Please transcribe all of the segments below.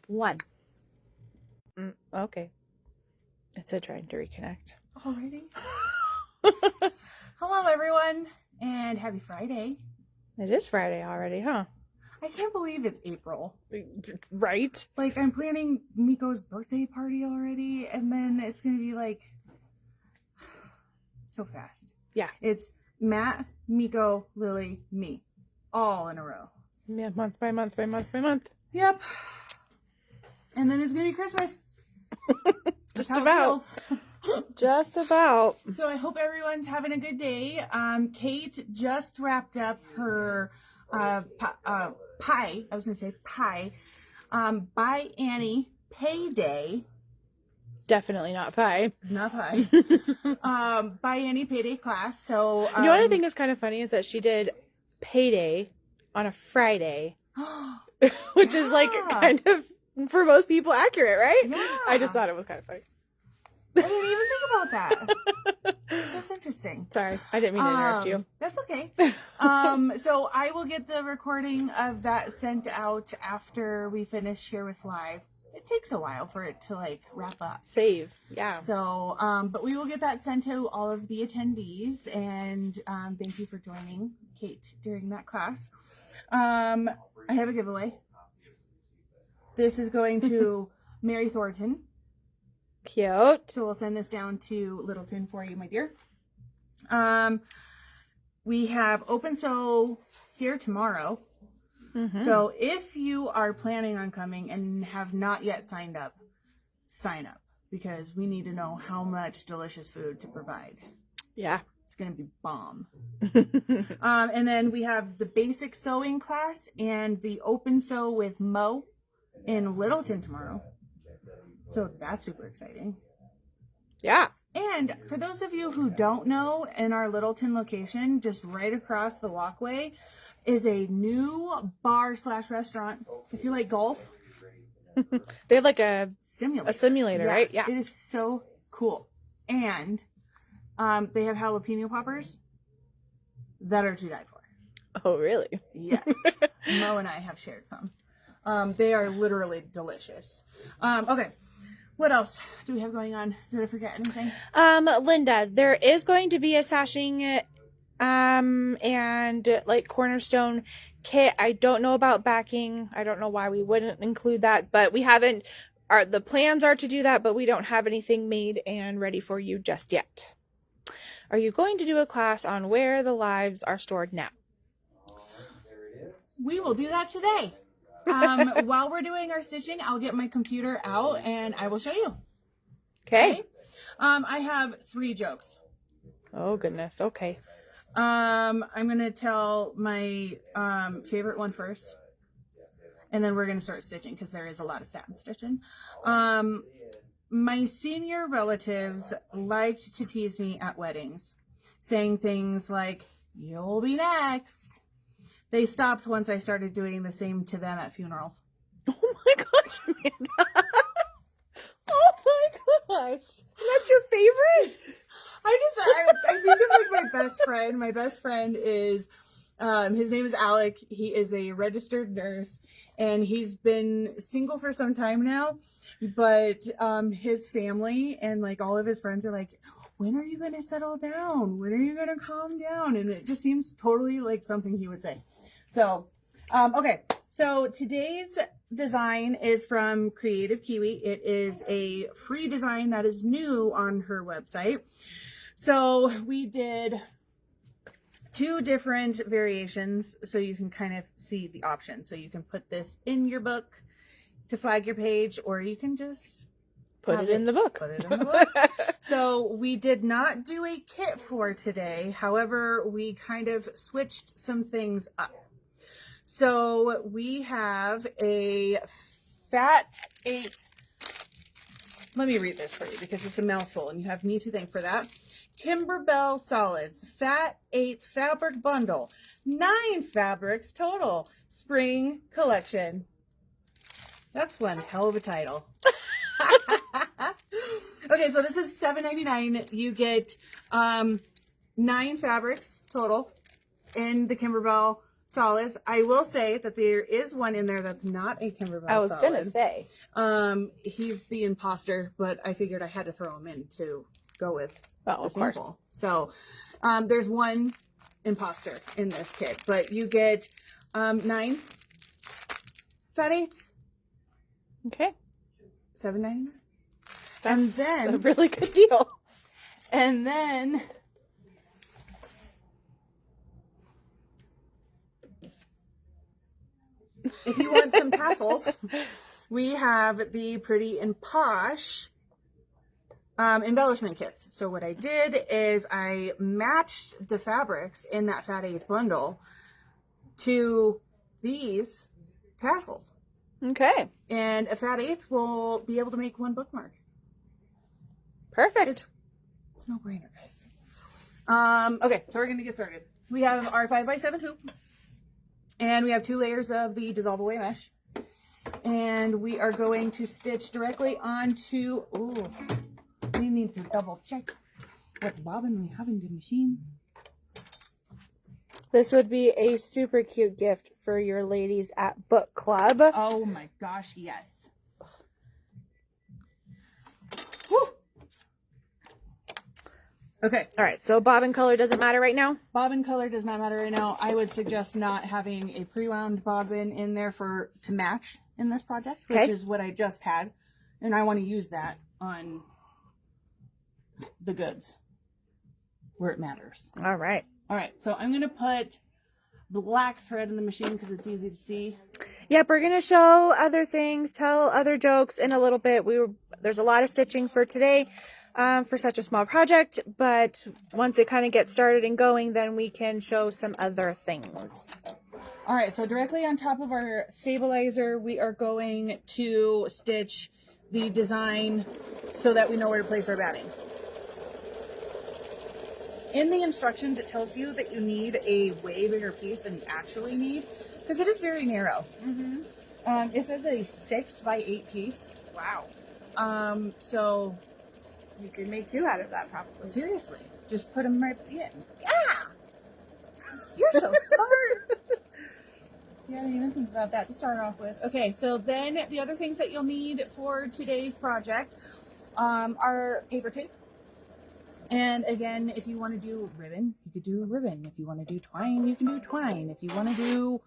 1. Okay. It said trying to reconnect. Already? Hello, everyone, and happy Friday. It is Friday already, huh? I can't believe it's April. Right? Like, I'm planning Miko's birthday party already, and then it's going to be like so fast. Yeah. It's Matt, Miko, Lily, me. All in a row. Yeah, month by month by month by month. Yep. And then it's going to be Christmas. Just about. Just about. So I hope everyone's having a good day. Kate just wrapped up her pie. I was going to say pie. By Annie payday. Definitely not pie. Not pie. By Annie payday class. So you know what I think is kind of funny is that she did payday on a Friday, which is like kind of for most people accurate, right? Yeah. I just thought it was kind of funny. I didn't even think about that. That's interesting. Sorry, I didn't mean to interrupt you. That's okay. So I will get the recording of that sent out after we finish here with live. It takes a while for it to like wrap up. Save, yeah. So, but we will get that sent to all of the attendees, and thank you for joining Kate during that class. I have a giveaway. This is going to Mary Thornton. Cute. So we'll send this down to Littleton for you, my dear. We have open sew here tomorrow. Mm-hmm. So if you are planning on coming and have not yet signed up, sign up, because we need to know how much delicious food to provide. Yeah. It's going to be bomb. And then we have the basic sewing class and the open sew with Mo in Littleton tomorrow. So that's super exciting. Yeah. And for those of you who don't know, in our Littleton location, just right across the walkway, is a new bar/restaurant. If you like golf. They have like a simulator, yeah, right? Yeah. It is so cool. And they have jalapeno poppers that are to die for. Oh, really? Yes. Mo and I have shared some. They are literally delicious. Okay. What else do we have going on? Did I forget anything? Linda, there is going to be a sashing and like cornerstone kit. I don't know about backing. I don't know why we wouldn't include that, but we haven't. The plans are to do that, but we don't have anything made and ready for you just yet. Are you going to do a class on where the lives are stored now? We will do that today. While we're doing our stitching, I'll get my computer out and I will show you. Okay. I have 3 jokes. Oh, goodness. Okay. I'm going to tell my favorite one first. And then we're going to start stitching because there is a lot of satin stitching. My senior relatives liked to tease me at weddings, saying things like, "You'll be next." They stopped once I started doing the same to them at funerals. Oh my gosh, Amanda. Oh my gosh. That's your favorite? I think of like my best friend. My best friend is, his name is Alec. He is a registered nurse and he's been single for some time now, but his family and like all of his friends are like, "When are you going to settle down? When are you going to calm down?" And it just seems totally like something he would say. So, okay. So today's design is from Kreative Kiwi. It is a free design that is new on her website. So we did 2 different variations so you can kind of see the options. So you can put this in your book to flag your page, or you can just put it in the book. Put it in the book. So we did not do a kit for today. However, we kind of switched some things up. So we have a fat 8th. Let me read this for you because it's a mouthful and you have me to thank for that. Kimberbell Solids, fat 8th fabric bundle, 9 fabrics total, spring collection. That's one hell of a title. Okay, so this is $7.99. You get 9 fabrics total in the Kimberbell solids. I will say that there is one in there that's not a Kimberbell I was solid. gonna say. He's the imposter, but I figured I had to throw him in to go with the Of sample. course. So there's one imposter in this kit, but you get 9 fat eighths, Okay. $7.99. That's And then a really good deal. And then if you want some tassels, we have the Pretty and Posh embellishment kits. So what I did is I matched the fabrics in that fat eighth bundle to these tassels. Okay. And a fat eighth will be able to make one bookmark. Perfect. It's a no-brainer, guys. Okay, so we're going to get started. We have our 5x7 hoop. And we have 2 layers of the dissolve away mesh. And we are going to stitch directly onto... Ooh, we need to double check what bobbin we have in the machine. This would be a super cute gift for your ladies at book club. Oh my gosh, yes. Woo! Okay. All right, so bobbin color doesn't matter right now? Bobbin color does not matter right now. I would suggest not having a pre-wound bobbin in there to match in this project, which is what I just had. And I want to use that on the goods where it matters. All right. All right, so I'm going to put black thread in the machine because it's easy to see. Yep, we're going to show other things, tell other jokes in a little bit. There's a lot of stitching for today. For such a small project, but once it kind of gets started and going, then we can show some other things. All right, so directly on top of our stabilizer, we are going to stitch the design so that we know where to place our batting. In the instructions, it tells you that you need a way bigger piece than you actually need, because it is very narrow. Mm-hmm. It says a 6x8 piece. Wow. So... You could make 2 out of that, probably. Seriously, just put them right in. Yeah, you're so smart. Yeah, I didn't even think about that to start off with. Okay, so then the other things that you'll need for today's project are paper tape. And again, if you want to do ribbon, you could do ribbon. If you want to do twine, you can do twine. If you want to do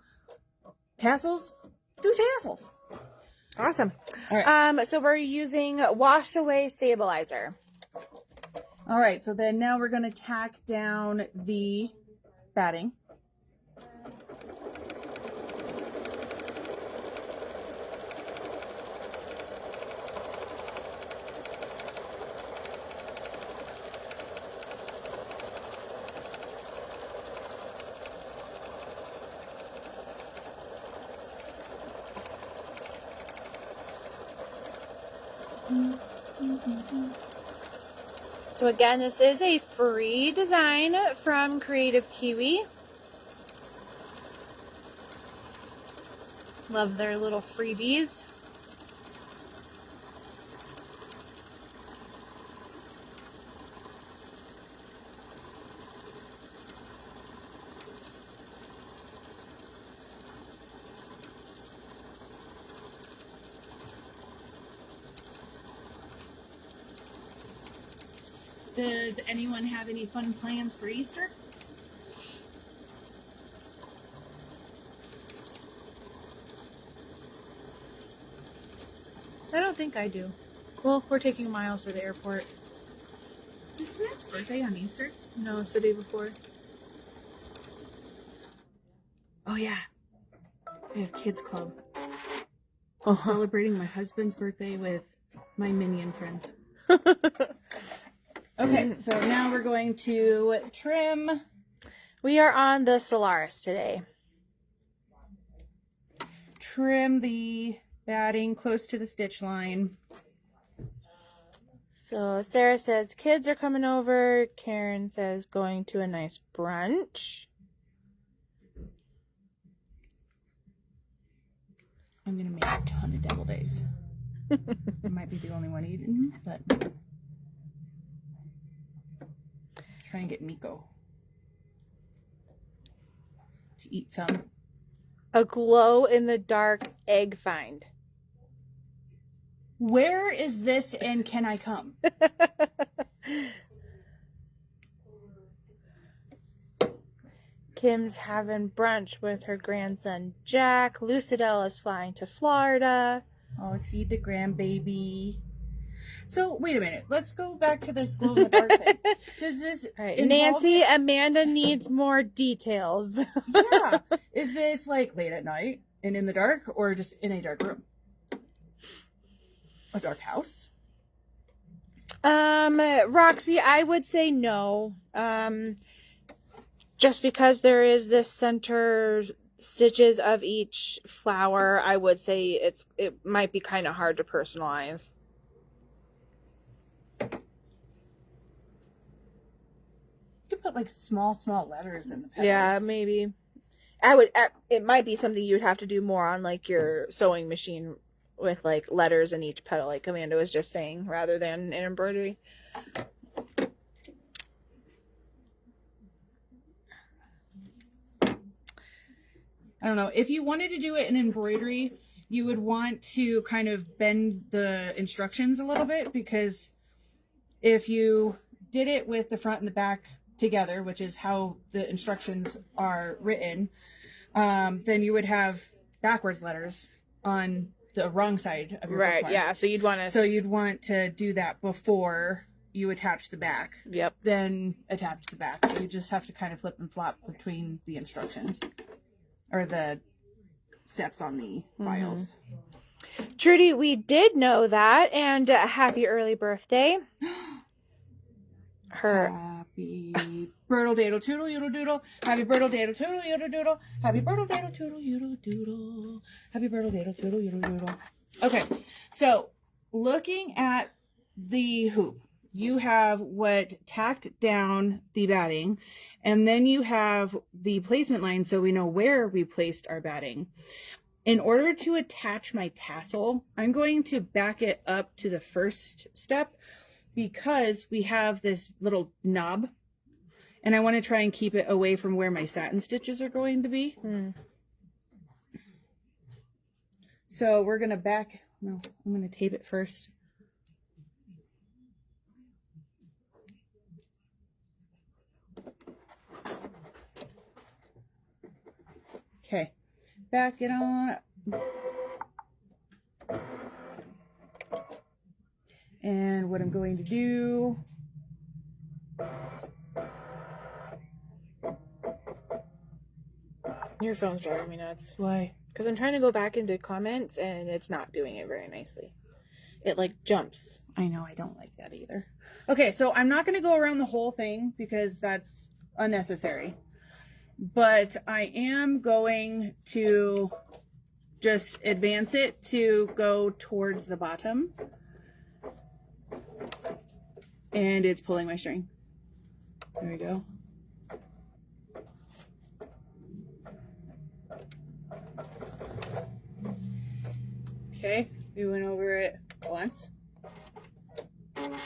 tassels, do tassels. Awesome. All right. So we're using wash away stabilizer. All right, so then now we're going to tack down the batting. So again, this is a free design from Kreative Kiwi. Love their little freebies. Does anyone have any fun plans for Easter? I don't think I do. Well, we're taking Miles to the airport. Is Matt's birthday on Easter? No, it's the day before. Oh yeah. I have kids club. I'm celebrating my husband's birthday with my minion friends. Okay, so now we're going to trim. We are on the Solaris today. Trim the batting close to the stitch line. So Sarah says kids are coming over. Karen says going to a nice brunch. I'm going to make a ton of deviled eggs. I might be the only one eating, but try and get Miko to eat some. A glow-in-the-dark egg find. Where is this and can I come? Kim's having brunch with her grandson Jack. Lucidelle is flying to Florida. Oh, see the grandbaby. So, wait a minute. Let's go back to this glow in the dark thing. Does this Right. involve... Nancy, Amanda needs more details. Yeah. Is this like late at night and in the dark, or just in a dark room? A dark house? Roxy, I would say no. Just because there is this center stitches of each flower, I would say it might be kind of hard to personalize. You could put like small letters in the petals. Yeah, maybe. It might be something you'd have to do more on like your sewing machine with like letters in each petal, like Amanda was just saying, rather than an embroidery. I don't know. If you wanted to do it in embroidery, you would want to kind of bend the instructions a little bit, because if you did it with the front and the back together, which is how the instructions are written, then you would have backwards letters on the wrong side of your Right, bookmark. yeah. So you'd want to do that before you attach the back. Yep. Then attach the back. So you just have to kind of flip and flop between the instructions. Or the steps on the files. Trudy, we did know that, and happy early birthday. Happy birtle daddle toodle yoodle doodle. Happy birtle daddle toodle yoodle doodle. Happy birtle daddle toodle yoodle doodle. Happy birtle daddle toodle yoodle doodle. Okay, so looking at the hoop, you have what tacked down the batting, and then you have the placement line so we know where we placed our batting. In order to attach my tassel, I'm going to back it up to the first step, because we have this little knob, and I want to try and keep it away from where my satin stitches are going to be. So we're going to I'm going to tape it first. Okay, back it on up. And what I'm going to do, Your phone's driving me nuts. why? Because I'm trying to go back into comments, and it's not doing it very nicely. It like jumps. I know, I don't like that either. Okay, so I'm not going to go around the whole thing because that's unnecessary. But I am going to just advance it to go towards the bottom. And it's pulling my string. There we go. Okay, we went over it once. Because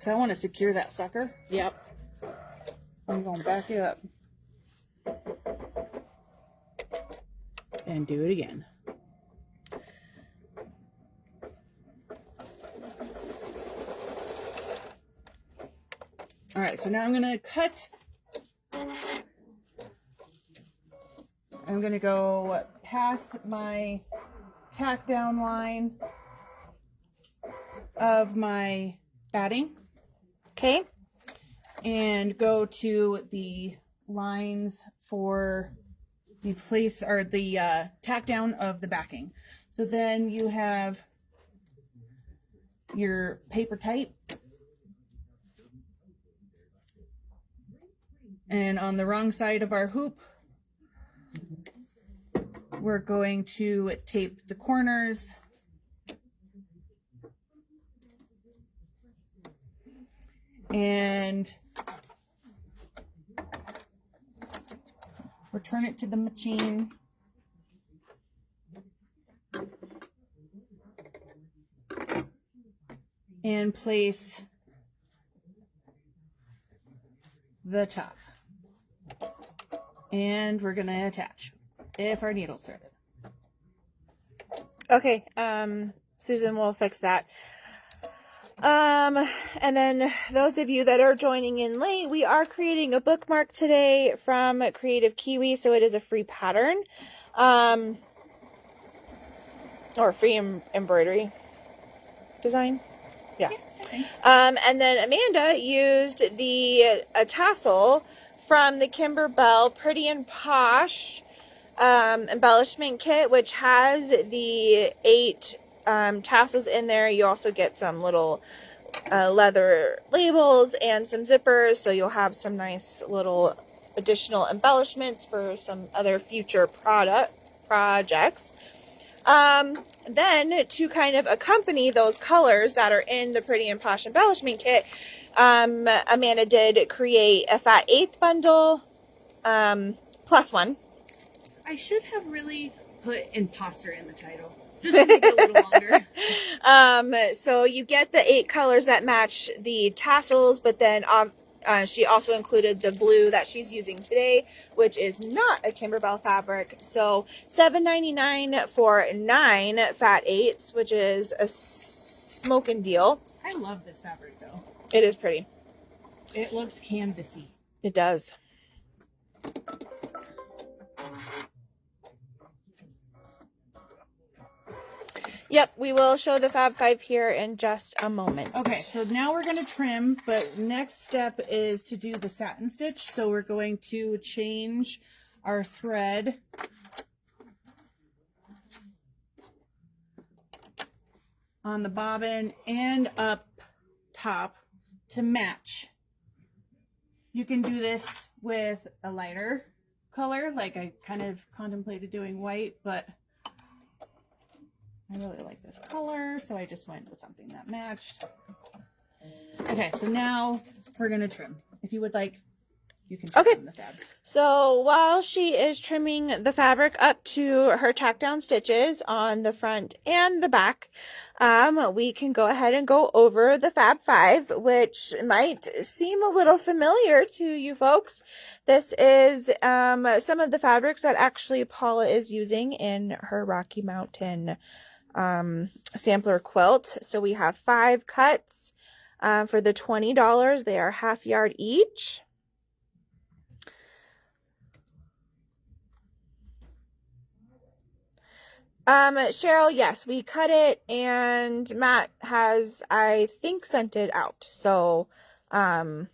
I want to secure that sucker. Yep. I'm going to back it up. And do it again. All right, so now I'm going to cut. I'm going to go past my tack down line of my batting. Okay. And go to the lines for the place, or the tack down of the backing. So then you have your paper type. And on the wrong side of our hoop, we're going to tape the corners. And return it to the machine. And place the top. and we're going to attach if our needle's threaded. Okay, Susan will fix that. And then those of you that are joining in late, we are creating a bookmark today from Creative Kiwi, so it is a free pattern, or free embroidery design. Yeah. And then Amanda used a tassel from the Kimber Bell Pretty and Posh embellishment kit, which has the 8 tassels in there. You also get some little leather labels and some zippers, so you'll have some nice little additional embellishments for some other future projects. Then to kind of accompany those colors that are in the Pretty and Posh embellishment kit, Amanda did create a fat 8th bundle +1. I should have really put imposter in the title, just to make it a little longer. So you get the 8 colors that match the tassels, but then she also included the blue that she's using today, which is not a Kimberbell fabric. So $7.99 for 9 fat 8s, which is a smoking deal. I love this fabric though. It is pretty. It looks canvasy. It does. Yep, we will show the Fab 5 here in just a moment. Okay, so now we're going to trim, but next step is to do the satin stitch. So we're going to change our thread on the bobbin and up top to match. You can do this with a lighter color, like I kind of contemplated doing white, but I really like this color, so I just went with something that matched. Okay, so now we're going to trim. If you would like, you can trim the fabric. So while she is trimming the fabric up to her tack down stitches on the front and the back, we can go ahead and go over the Fab 5, which might seem a little familiar to you folks. This is some of the fabrics that actually Paula is using in her Rocky Mountain sampler quilt. So we have 5 cuts for the $20. They are ½ yard each. Cheryl, yes, we cut it, and Matt has, I think, sent it out. So, but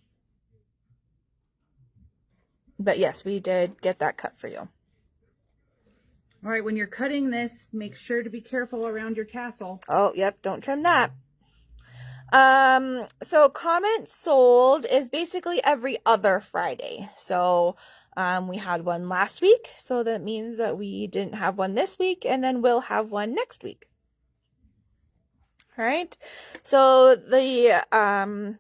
yes, we did get that cut for you. All right, when you're cutting this, make sure to be careful around your tassel. Oh, yep, don't trim that. So comments sold is basically every other Friday. So, we had one last week, so that means that we didn't have one this week, and then we'll have one next week. All right, so the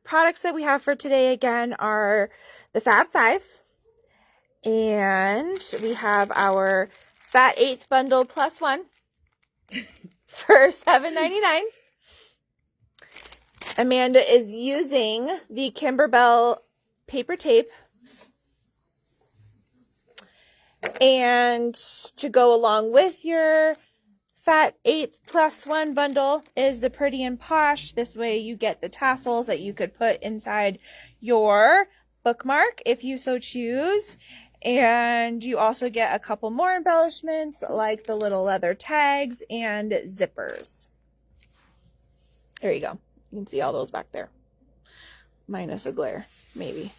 products that we have for today again are the Fab 5, and we have our Fat 8th bundle +1 for $7.99. Amanda is using the Kimberbell paper tape. And to go along with your Fat 8th +1 bundle is the Pretty and Posh. This way you get the tassels that you could put inside your bookmark if you so choose. And you also get a couple more embellishments like the little leather tags and zippers. There you go. You can see all those back there. Minus a glare, maybe.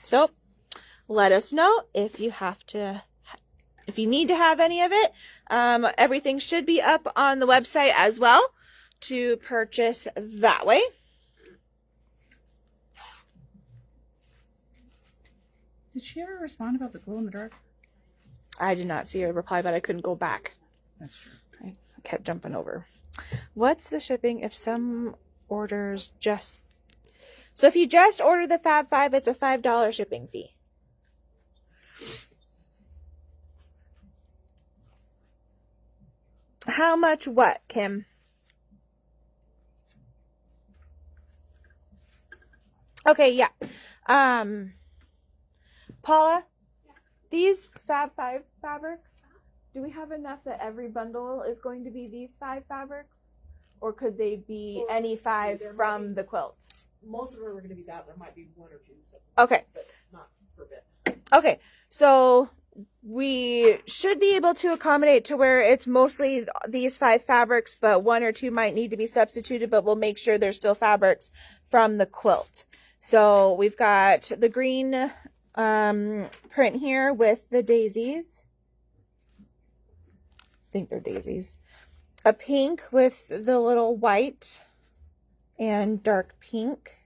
So, let us know if you need to have any of it. Everything should be up on the website as well to purchase that way. Did she ever respond about the glow in the dark? I did not see a reply, but I couldn't go back. That's true. I kept jumping over. What's the shipping if some orders just... So if you just order the Fab 5, it's a $5 shipping fee. How much what, Kim? Okay, yeah. Paula, these Fab 5 fabrics, do we have enough that every bundle is going to be these 5 fabrics? Or could they be any 5 from the quilt? Most of them are going to be that. There might be 1 or 2 sets. Okay. But not per bit. Okay. So we should be able to accommodate to where it's mostly these 5 fabrics, but 1 or 2 might need to be substituted, but we'll make sure there's still fabrics from the quilt. So we've got the green print here with the daisies. I think they're daisies. A pink with the little white and dark pink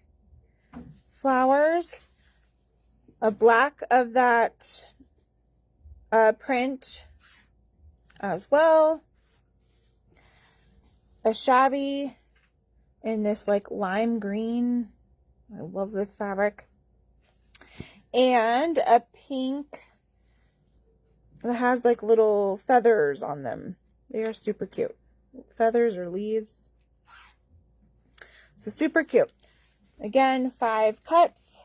flowers. A black of that print as well. A shabby in this like lime green. I love this fabric. And a pink that has like little feathers on them. They are super cute. Feathers or leaves. So super cute. Again, 5 cuts.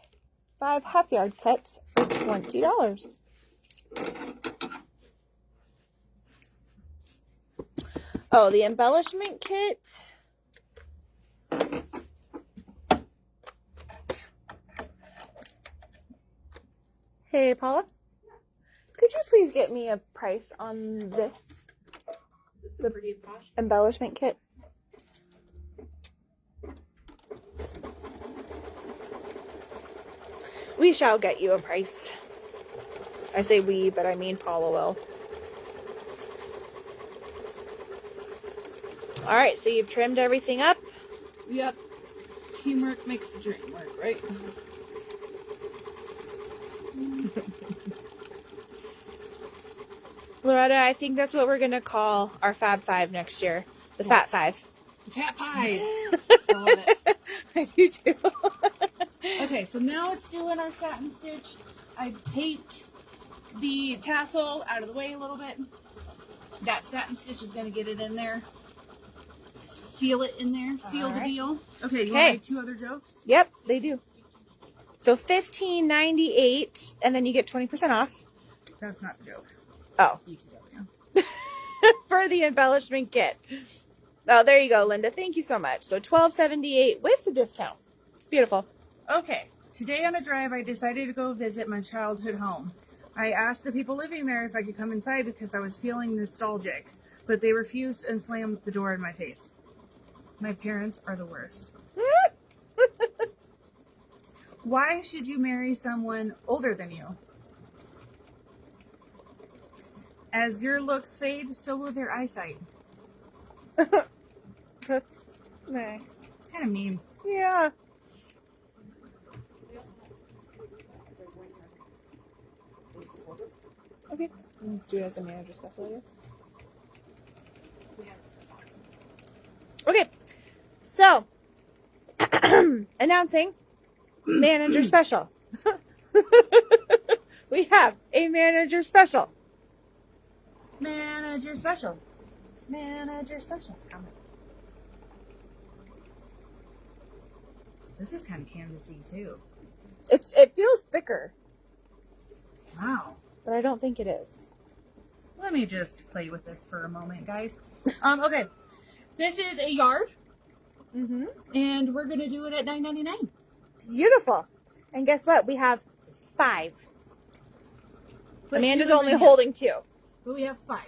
5 half-yard cuts for $20. Oh, the embellishment kit. Hey, Paula. Could you please get me a price on this? The pretty and posh. Embellishment kit. We shall get you a price. I say we, but I mean Paula will. All right, so you've trimmed everything up. Yep. Teamwork makes the dream work, right? Loretta, I think that's what we're going to call our Fab 5 next year. The Fat 5. Fat pie. I love it. I do too. Okay, so now it's doing our satin stitch. I've taped the tassel out of the way a little bit. That satin stitch is going to get it in there. Seal it in there. Seal the deal. Okay, you want to make 2 other jokes? Yep, they do. So $15.98, and then you get 20% off. That's not the joke. Oh. BTW. For the embellishment kit. Oh, there you go, Linda. Thank you so much. So $12.78 with the discount. Beautiful. Okay, today on a drive, I decided to go visit my childhood home. I asked the people living there if I could come inside because I was feeling nostalgic, but they refused and slammed the door in my face. My parents are the worst. Why should you marry someone older than you? As your looks fade, so will their eyesight. That's meh. It's kind of mean. Yeah. Okay. Do you have the manager special? Okay. So, announcing manager special. We have a manager special. Manager special. Manager special. This is kind of canvasy too. It feels thicker, Wow. but I don't think it is. Let me just play with this for a moment, guys. Okay. This is a yard, Mm-hmm. and we're gonna do it at $9.99. Beautiful. And guess what? We have 5. Put Amanda's 2 in only my hand. holding 2. But we have 5.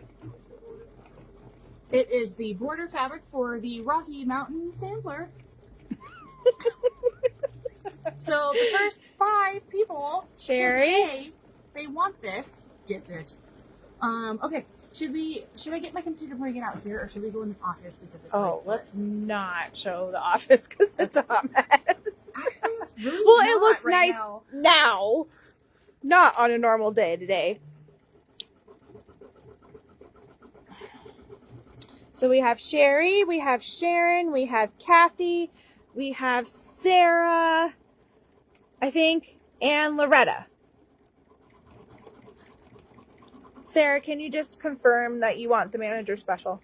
It is the border fabric for the Rocky Mountain Sampler. So the first 5 people Sherry? to say they want this gets it. Okay. Should I get my computer bring it out here, or should we go in the office because it's Let's not show the office because it's a hot mess. Actually, it's really Well, it not looks right nice now. now, not on a normal day today. So we have Sherry, we have Sharon, we have Kathy, we have Sarah, I think, and Loretta. Sarah, can you just confirm that you want the manager special?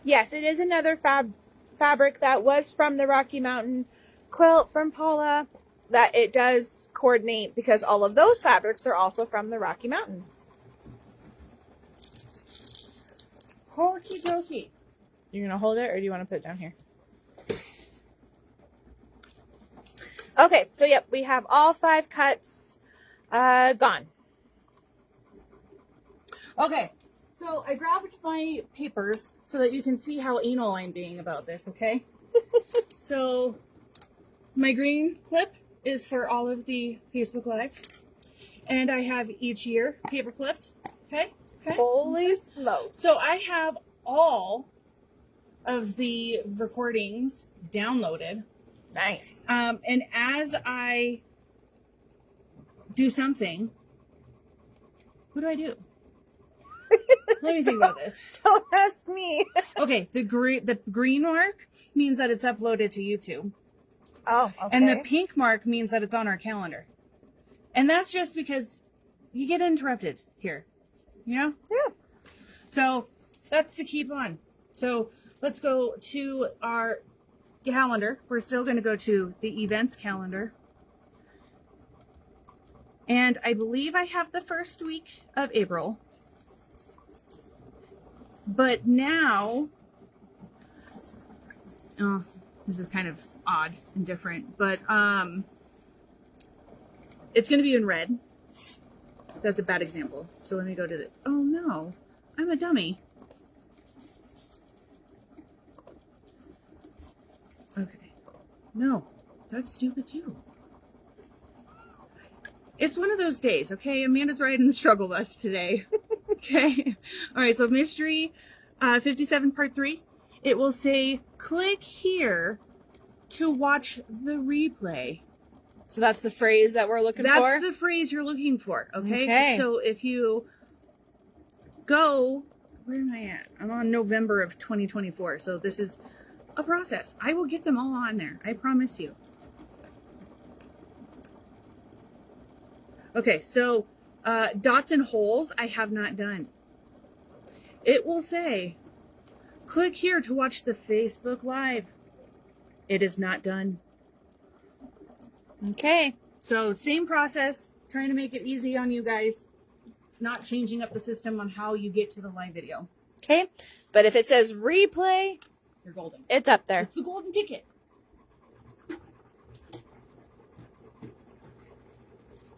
Yes, it is another fabric that was from the Rocky Mountain quilt from Paula, that it does coordinate because all of those fabrics are also from the Rocky Mountain. Okie dokie. You're gonna hold it, or do you want to put it down here? Okay, so yep, we have all 5 cuts gone. Okay, so I grabbed my papers so that you can see how anal I'm being about this, okay? So my green clip is for all of the Facebook Lives, and I have each year paper clipped, okay? Holy smokes. So I have all of the recordings downloaded. Nice. And as I do something, what do? Let me think about this. Don't ask me. Okay, the green mark means that it's uploaded to YouTube. Oh, okay. And the pink mark means that it's on our calendar. And that's just because you get interrupted here. You know? Yeah. So that's to keep on. So let's go to our calendar. We're still going to go to the events calendar. And I believe I have the first week of April. But now, oh, this is kind of odd and different, but it's going to be in red. That's a bad example. So let me go to the, oh no, I'm a dummy. Okay. No, that's stupid too. It's one of those days, okay? Amanda's riding the struggle bus today. Okay. All right, so Mystery 57 Part 3. It will say, click here to watch the replay. So that's the phrase that we're looking for? That's the phrase you're looking for, okay? So if you go, where am I at? I'm on November of 2024, so this is a process. I will get them all on there, I promise you. Okay, so dots and holes I have not done. It will say, click here to watch the Facebook Live. It is not done. Okay. So same process, trying to make it easy on you guys, not changing up the system on how you get to the live video. Okay. But if it says replay, You're golden. it's up there. It's the golden ticket.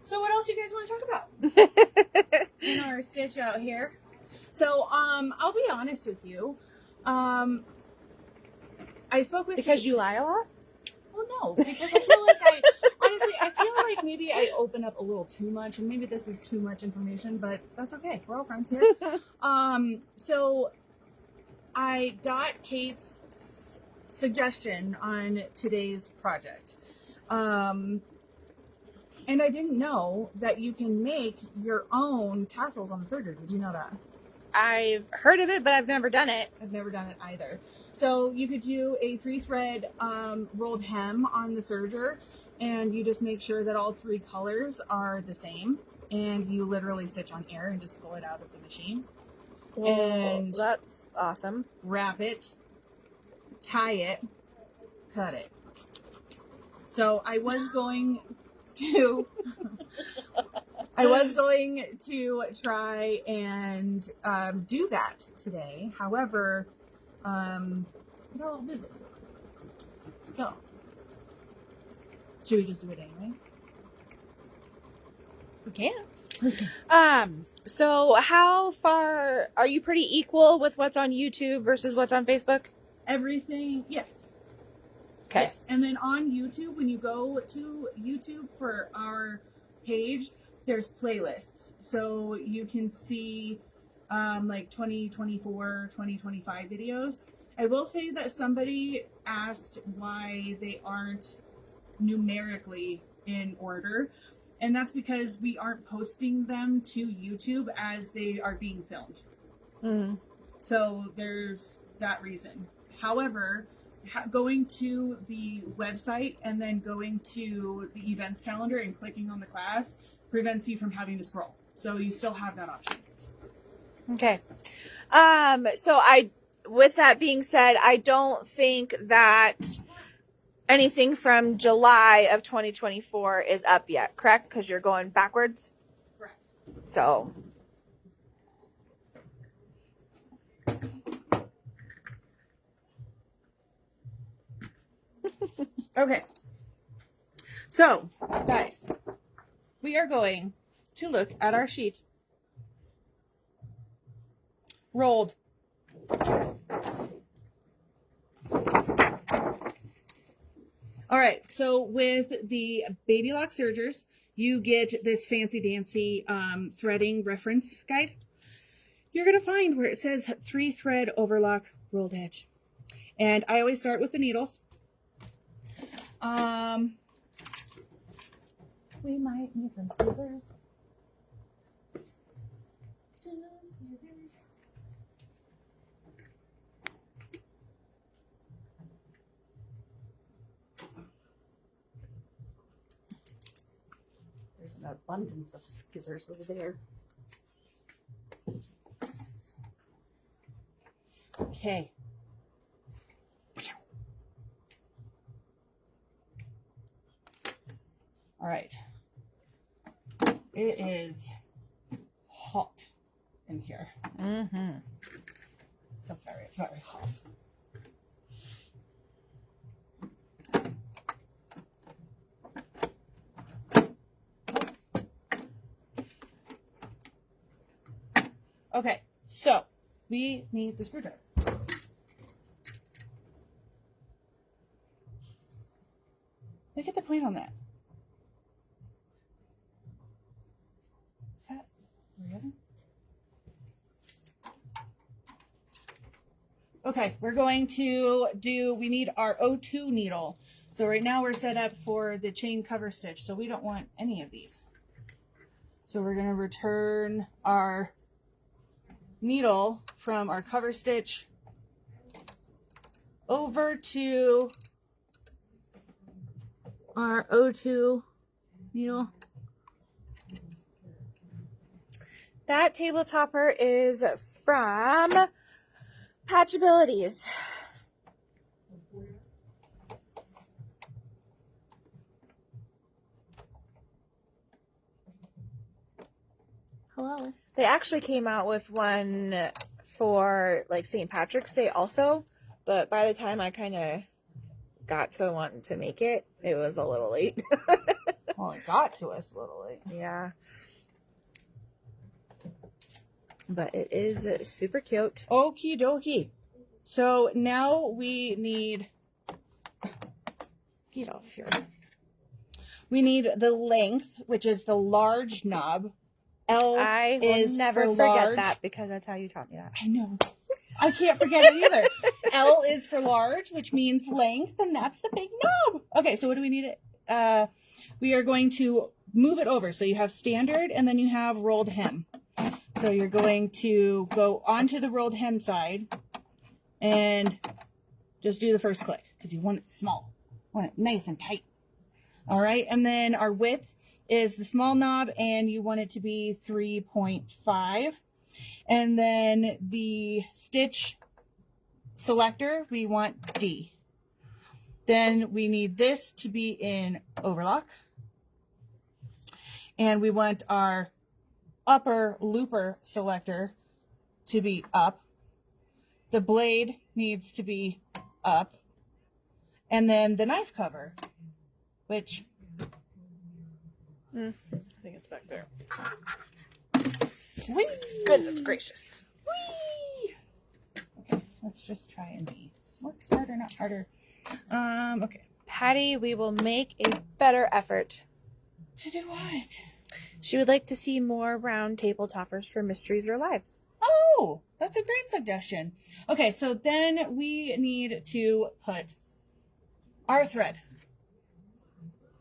So what else you guys want to talk about? In our stitch out here. So I'll be honest with you. I spoke with Because you lie a lot? Well, no, because I feel like I feel like maybe I open up a little too much, and maybe this is too much information, but that's okay. We're all friends here. So I got Kate's suggestion on today's project. And I didn't know that you can make your own tassels on the serger. Did you know that? I've heard of it, but I've never done it. I've never done it either. So you could do a 3-thread rolled hem on the serger, and you just make sure that all 3 colors are the same, and you literally stitch on air and just pull it out of the machine. And that's awesome. Wrap it, tie it, cut it. So I was going to try and do that today. However, I'm a little busy. So, should we just do it anyways? We can. So how far are you pretty equal with what's on YouTube versus what's on Facebook? Everything, yes. Okay. Yes. And then on YouTube, when you go to YouTube for our page, there's playlists. So you can see like 2024, 2025 videos. I will say that somebody asked why they aren't numerically in order. And that's because we aren't posting them to YouTube as they are being filmed. Mm-hmm. So there's that reason. However, going to the website and then going to the events calendar and clicking on the class prevents you from having to scroll. So you still have that option. Okay. So I with that being said, I don't think that anything from July of 2024 is up yet, correct? Because you're going backwards. Correct. So. Okay. So, guys, we are going to look at our sheet. Rolled. All right, so with the Baby Lock Sergers, you get this fancy dancy threading reference guide. You're going to find where it says 3-thread overlock rolled edge. And I always start with the needles. We might need some scissors. There's an abundance of scissors over there. Okay. All right. It is hot in here. Mm-hmm. So very, very hot. Okay, so we need the screwdriver. Look at the point on that. Is that real? Okay, we're going to we need our O2 needle. So right now we're set up for the chain cover stitch, so we don't want any of these. So we're going to return our needle from our cover stitch over to our O2 needle. That table topper is from Patchabilities. Hello. They actually came out with one for like St. Patrick's Day also, but by the time I kind of got to wanting to make it, it was a little late. Well, it got to us a little late. Yeah. But it is super cute. Okie dokie. So now we need, get off here. We need the length, which is the large knob. L I is will never for forget large. that because that's how you taught me that. I know. I can't forget it either. L is for large, which means length, and that's the big knob. Okay, so what do we need? We are going to move it over. So you have standard, and then you have rolled hem. So you're going to go onto the rolled hem side and just do the first click because you want it small. You want it nice and tight. All right, and then our width is the small knob, and you want it to be 3.5. And then the stitch selector, we want D. Then we need this to be in overlock. And we want our upper looper selector to be up. The blade needs to be up. And then the knife cover, which I think it's back there. whee! Goodness gracious. Whee! Okay, let's just try and work smarter, not harder. Okay. Patty, we will make a better effort. To do what? She would like to see more round table toppers for Mysteries or Lives. Oh, that's a great suggestion. Okay, so then we need to put our thread.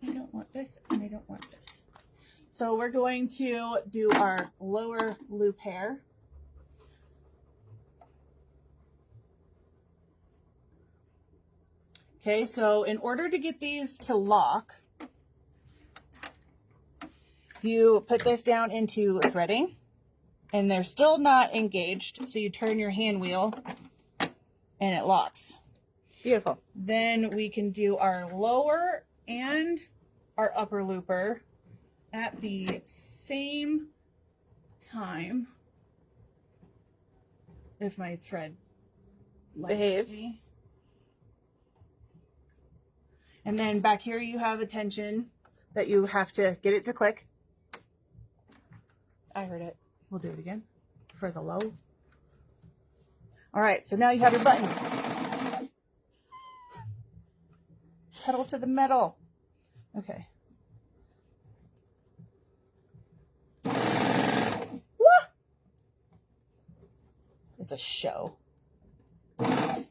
I don't want this, and I don't want this. So we're going to do our lower loop hair. Okay, so in order to get these to lock, you put this down into threading, and they're still not engaged, so you turn your hand wheel and it locks. Beautiful. Then we can do our lower and our upper looper at the same time. If my thread Behaves. me. And then back here you have a tension that you have to get it to click. I heard it. We'll do it again for the low. All right, so now you have your button. Pedal to the metal. Okay. What? It's a show. What?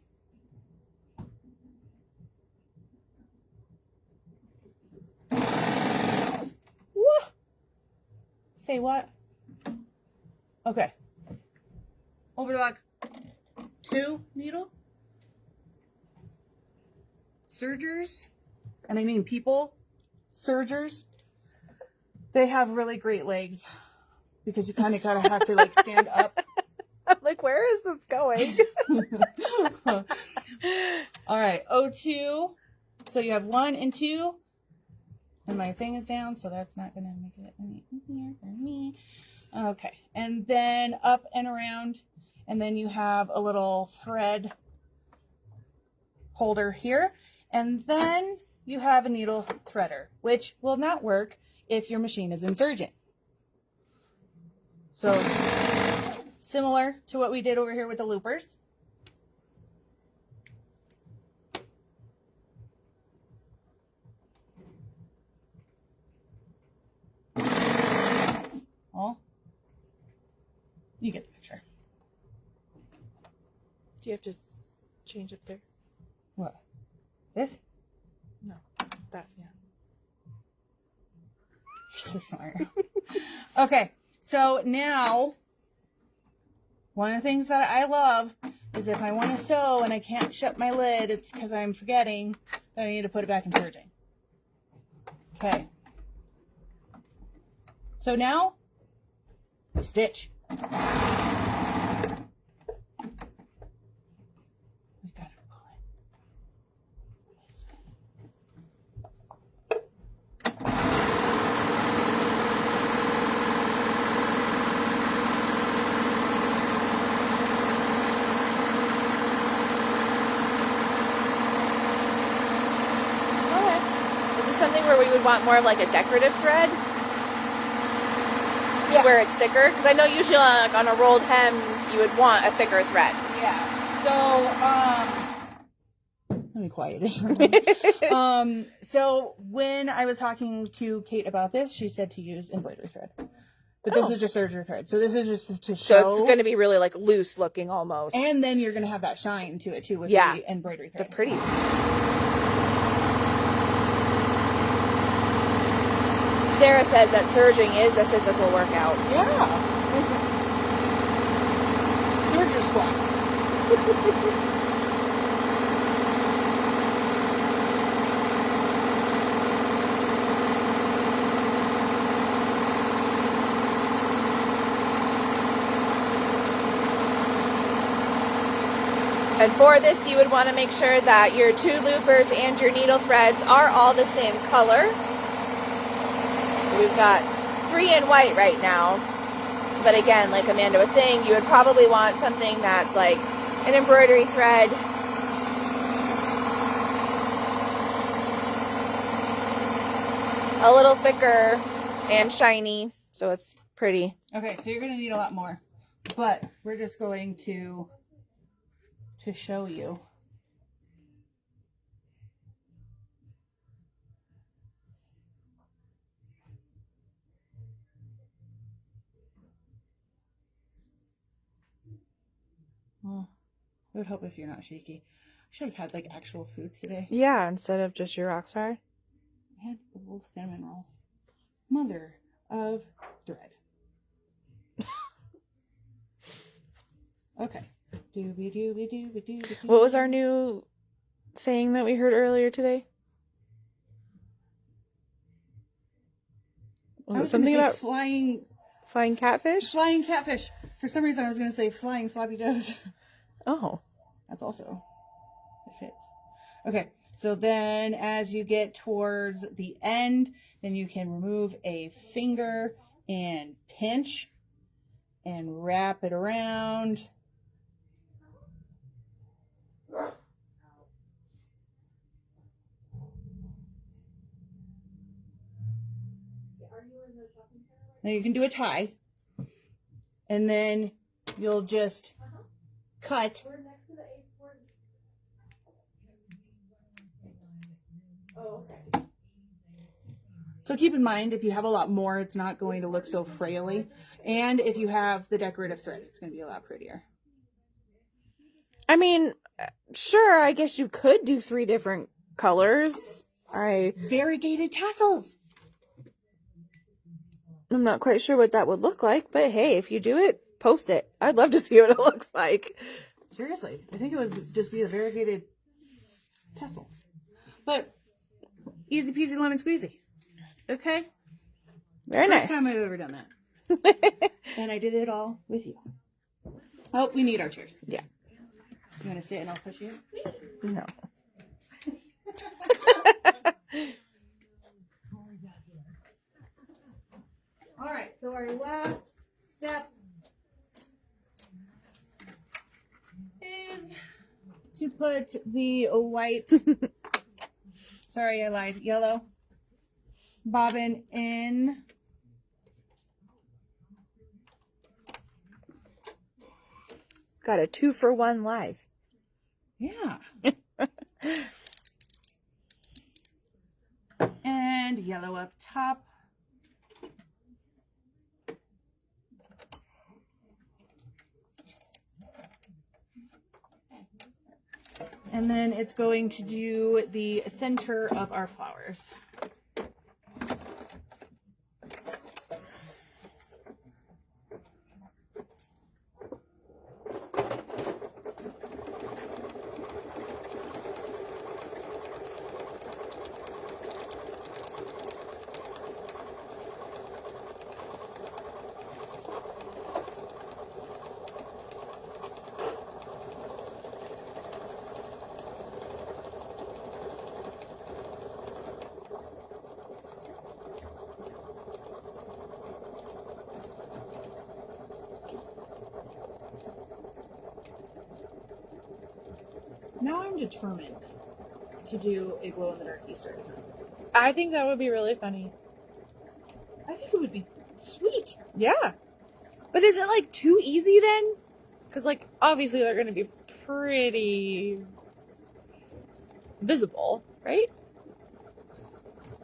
Say what? Okay. Overlock 2 needle. Sergers, and I mean people, sergers, they have really great legs because you kind of gotta have to like stand up. I'm like, where is this going? All right, O2. So you have 1 and 2, and my thing is down, so that's not gonna make it any easier for me. Okay, and then up and around, and then you have a little thread holder here. And then you have a needle threader, which will not work if your machine is insurgent. So similar to what we did over here with the loopers. Oh, you get the picture. Do you have to change it there? What? This? No. That, yeah. You're so smart. Okay, so now one of the things that I love is if I want to sew and I can't shut my lid, it's because I'm forgetting that I need to put it back in serging. Okay. So now we stitch. We gotta pull it. Is this something where we would want more of like a decorative thread? To where it's thicker? Because I know usually on a rolled hem, you would want a thicker thread. Yeah. So, let me quiet it for a minute. So when I was talking to Kate about this, she said to use embroidery thread. But this is just serger thread. So this is just to show. So it's going to be really like loose looking almost. And then you're going to have that shine to it too with the embroidery thread. The pretty. Sarah says that serging is a physical workout. Yeah. Serger squats. And for this, you would want to make sure that your 2 loopers and your needle threads are all the same color. We've got 3 in white right now. But again, like Amanda was saying, you would probably want something that's like an embroidery thread. A little thicker and shiny, so it's pretty. Okay, so you're going to need a lot more. But we're just going to show you. Well, I would hope if you're not shaky. I should have had like actual food today. Yeah, instead of just your rock star. I had a little cinnamon roll. Mother of dread. Okay. What was our new saying that we heard earlier today? Was it something about flying catfish? Flying catfish. For some reason, I was going to say flying sloppy joes. Oh. That's also, it fits. Okay, so then as you get towards the end, then you can remove a finger and pinch and wrap it around. Now you can do a tie, and then you'll just cut. We're next to the ace board. Oh, okay. So keep in mind, if you have a lot more, it's not going to look so fraily. And if you have the decorative thread, it's going to be a lot prettier. I mean, sure, I guess you could do 3 different colors. Variegated tassels. I'm not quite sure what that would look like, but hey, if you do it, post it. I'd love to see what it looks like. Seriously, I think it would just be a variegated tassel. But easy peasy lemon squeezy. Okay? Very nice. First time I've ever done that. And I did it all with you. Oh, we need our chairs. Yeah. You want to sit and I'll push you? No. All right, so our last step is to put the white, sorry, I lied, yellow bobbin in. Got a 2-for-1 live. Yeah. And yellow up top. And then it's going to do the center of our flowers. Now I'm determined to do a glow-in-the-dark Easter egg. I think that would be really funny. I think it would be sweet. Yeah. But is it like too easy then? Because like obviously they're going to be pretty visible, right?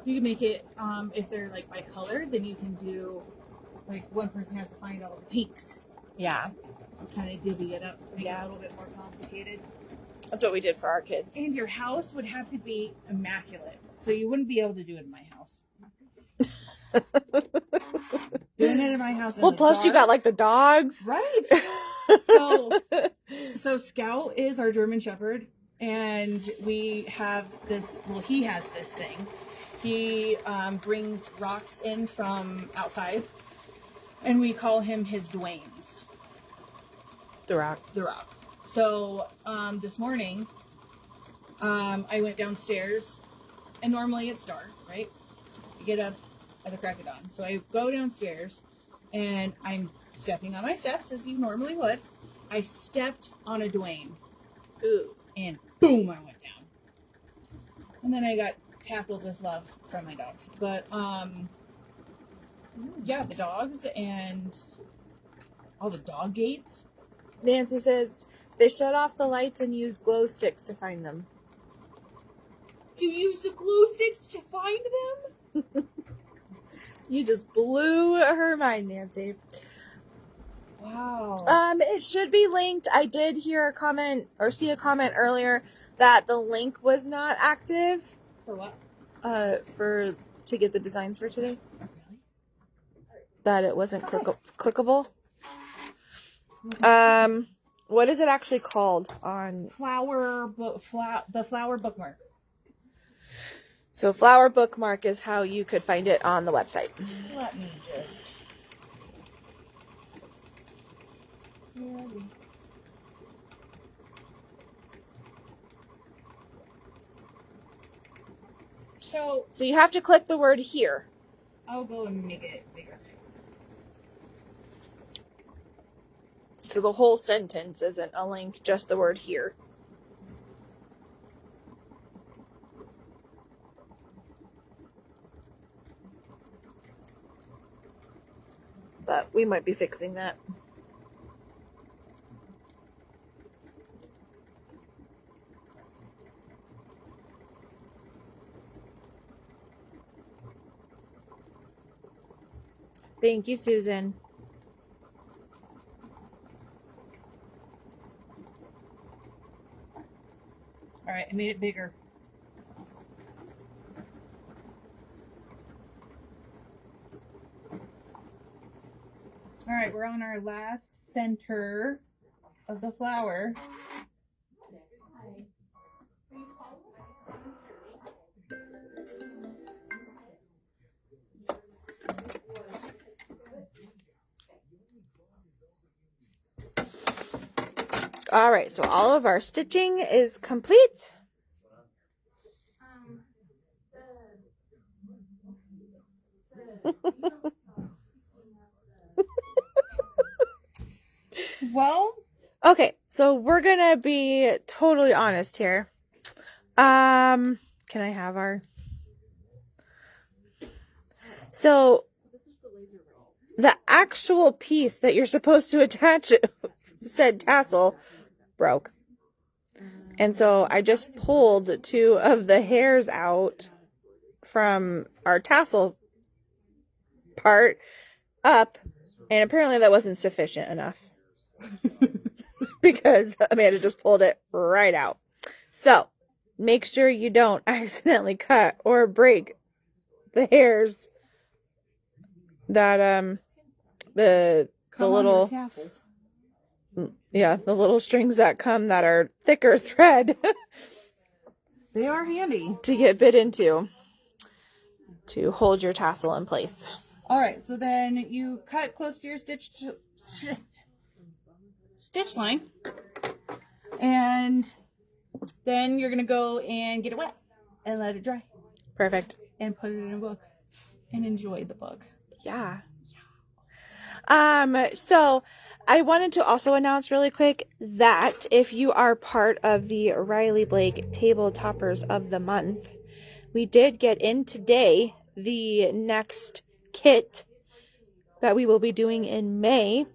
You can make it, if they're like by color, then you can do, like one person has to find all the pinks. Yeah. Kind of divvy it up, make it Yeah. a little bit more complicated. That's what we did for our kids. And your house would have to be immaculate. So you wouldn't be able to do it in my house. Doing it in my house. Well, plus you got like the dogs. Right. So Scout is our German Shepherd. And we have this, well, he has this thing. He brings rocks in from outside. And we call him his Dwaynes. The Rock. The Rock. So this morning, I went downstairs, and normally it's dark, right? You get up at the crack of dawn. So I go downstairs, and I'm stepping on my steps, as you normally would. I stepped on a Dwayne. Ooh. And boom, I went down. And then I got tackled with love from my dogs. But, yeah, the dogs and all the dog gates. Nancy says they shut off the lights and use glow sticks to find them. You use the glue sticks to find them? You just blew her mind, Nancy. Wow. It should be linked. I did hear a comment or see a comment earlier that the link was not active. For what? To get the designs for today. Really? That it wasn't Okay. clickable. What is it actually called on? The flower bookmark. So Flower BookMark is how you could find it on the website. Let me just. So So you have to click the word here. I'll go and make it bigger. So the whole sentence isn't a link, just the word here. But we might be fixing that. Thank you, Susan. All right, I made it bigger. All right, we're on our last center of the flower. All right, so all of our stitching is complete. Well, Okay, so we're gonna be totally honest here. Can I have our... So the actual piece that you're supposed to attach it, said tassel, broke. And so I just pulled 2 of the hairs out from our tassel part up, and apparently that wasn't sufficient enough. Because Amanda just pulled it right out. So make sure you don't accidentally cut or break the hairs that the little tassels. the little strings that come that are thicker thread They are handy. to get bit into to hold your tassel in place. All right, so then you cut close to your stitch line, and then you're gonna go and get it wet and let it dry Perfect. and put it in a book and enjoy the book. Yeah. So I wanted to also announce really quick that if you are part of the Riley Blake Table Toppers of the Month, we did get in today the next kit that we will be doing in May.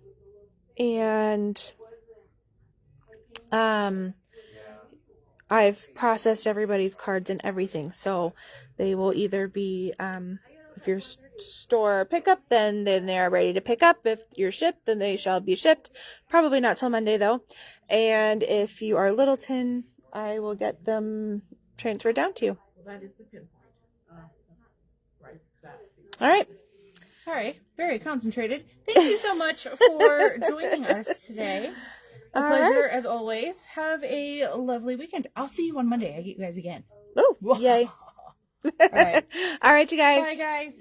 And I've processed everybody's cards and everything, so they will either be if your store pickup, then they are ready to pick up. If you're shipped, then they shall be shipped. Probably not till Monday though. And if you are Littleton, I will get them transferred down to you. That is the pinpoint. Right. All right. Sorry, very concentrated. Thank you so much for joining us today. A All pleasure right. as always. Have a lovely weekend. I'll see you on Monday. I get you guys again. Oh, yay. All right. All right, you guys. Bye, guys.